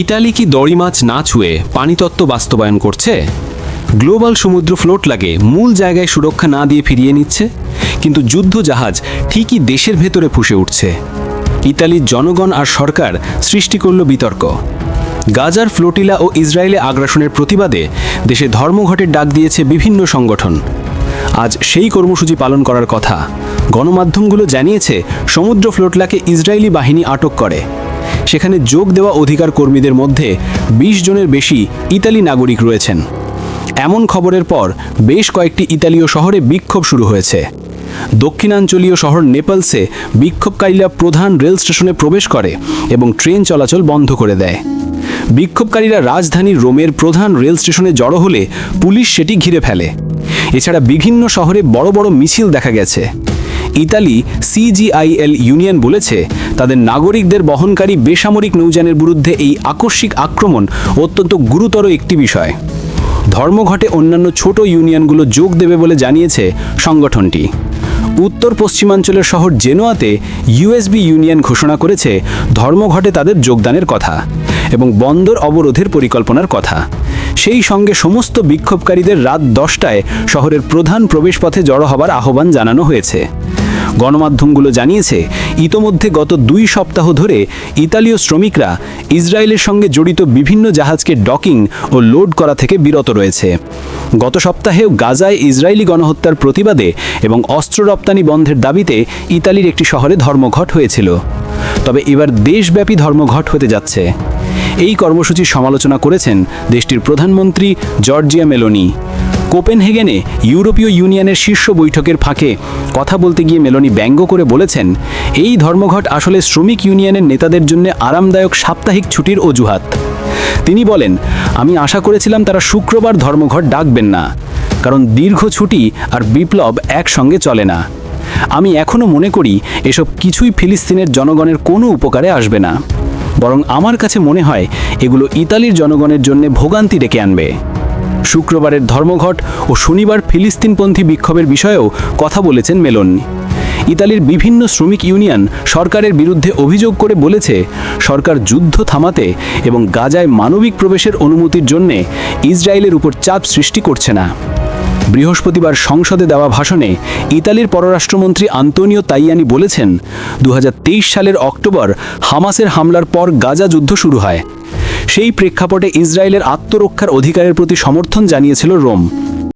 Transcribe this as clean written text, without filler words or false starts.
Italy কি দড়ি মাছ না ছুঁয়ে পানিতত্ত্ব বাস্তবায়ন করছে? গ্লোবাল সমুদ্র ফ্লোট লাগে মূল জায়গায় সুরক্ষা না দিয়ে ফিরিয়ে নিচ্ছে, কিন্তু যুদ্ধ জাহাজ ঠিকই দেশের ভেতরে ফুঁসে উঠছে। ইতালির জনগণ আর সরকার সৃষ্টি করল বিতর্ক। গাজার ফ্লোটিলা ও ইসরায়েলে আগ্রাসনের প্রতিবাদে দেশে ধর্মঘটের ডাক দিয়েছে বিভিন্ন সংগঠন। আজ সেই কর্মসূচি পালন করার কথা। গণমাধ্যমগুলো জানিয়েছে সমুদ্র ফ্লোটলাকে ইসরায়েলি বাহিনী আটক করে। সেখানে যোগ দেওয়া অধিকার কর্মীদের মধ্যে ২০ জনের বেশি ইতালি নাগরিক রয়েছেন। এমন খবরের পর বেশ কয়েকটি ইতালীয় শহরে বিক্ষোভ শুরু হয়েছে। দক্ষিণাঞ্চলীয় শহর নেপলসে বিক্ষোভকারীরা প্রধান রেল স্টেশনে প্রবেশ করে এবং ট্রেন চলাচল বন্ধ করে দেয়। বিক্ষোভকারীরা রাজধানী রোমের প্রধান রেল স্টেশনে জড়ো হলে পুলিশ সেটি ঘিরে ফেলে। এছাড়া বিভিন্ন শহরে বড় বড় মিছিল দেখা গেছে। ইতালি CGIL ইউনিয়ন বলেছে, তাদের নাগরিকদের বহনকারী বেসামরিক নৌযানের বিরুদ্ধে এই আকস্মিক আক্রমণ অত্যন্ত গুরুতর একটি বিষয়। ধর্মঘটে অন্যান্য ছোট ইউনিয়নগুলো যোগ দেবে বলে জানিয়েছে সংগঠনটি। উত্তর পশ্চিমাঞ্চলের শহর জেনোয়াতে USB ইউনিয়ন ঘোষণা করেছে ধর্মঘটে তাদের যোগদানের কথা এবং বন্দর অবরোধের পরিকল্পনার কথা। সেই সঙ্গে সমস্ত বিক্ষোভকারীদের রাত 10টায় শহরের প্রধান প্রবেশপথে জড়ো হবার আহ্বান জানানো হয়েছে। গণমাধ্যমগুলো জানিয়েছে, ইতোমধ্যে গত 2 সপ্তাহ ধরে ইতালীয় শ্রমিকরা ইসরায়েলের সঙ্গে জড়িত বিভিন্ন জাহাজকে ডকিং ও লোড করা থেকে বিরত রয়েছে। গত সপ্তাহেও গাজায় ইসরায়েলি গণহত্যার প্রতিবাদে এবং অস্ত্র রপ্তানি বন্ধের দাবিতে ইতালির একটি শহরে ধর্মঘট হয়েছিল। তবে এবার দেশব্যাপী ধর্মঘট হতে যাচ্ছে। এই কর্মসূচির সমালোচনা করেছেন দেশটির প্রধানমন্ত্রী জর্জিয়া মেলোনি। কোপেনহেগেনে ইউরোপীয় ইউনিয়নের শীর্ষ বৈঠকের ফাঁকে কথা বলতে গিয়ে মেলোনি ব্যঙ্গ করে বলেছেন, এই ধর্মঘট আসলে শ্রমিক ইউনিয়নের নেতাদের জন্য আরামদায়ক সাপ্তাহিক ছুটির অজুহাত। তিনি বলেন, আমি আশা করেছিলাম তারা শুক্রবার ধর্মঘট ডাকবেন না, কারণ দীর্ঘ ছুটি আর বিপ্লব একসঙ্গে চলে না। আমি এখনও মনে করি এসব কিছুই ফিলিস্তিনের জনগণের কোনো উপকারে আসবে না, বরং আমার কাছে মনে হয় এগুলো ইতালির জনগণের জন্য ভোগান্তি ডেকে আনবে। শুক্রবারের ধর্মঘট ও শনিবার ফিলিস্তিনপন্থী বিক্ষোভের বিষয়েও কথা বলেছেন মেলোনি। ইতালির বিভিন্ন শ্রমিক ইউনিয়ন সরকারের বিরুদ্ধে অভিযোগ করে বলেছে, সরকার যুদ্ধ থামাতে এবং গাজায় মানবিক প্রবেশের অনুমতির জন্যে ইসরায়েলের উপর চাপ সৃষ্টি করছে না। বৃহস্পতিবার সংসদে দেওয়া ভাষণে ইতালির পররাষ্ট্রমন্ত্রী আন্তোনিও তাইয়ানি বলেছেন, 2023 সালের অক্টোবর হামাসের হামলার পর গাজা যুদ্ধ শুরু হয়। সেই প্রেক্ষাপটে ইসরায়েলের আত্মরক্ষার অধিকারের প্রতি সমর্থন জানিয়েছিল রোম।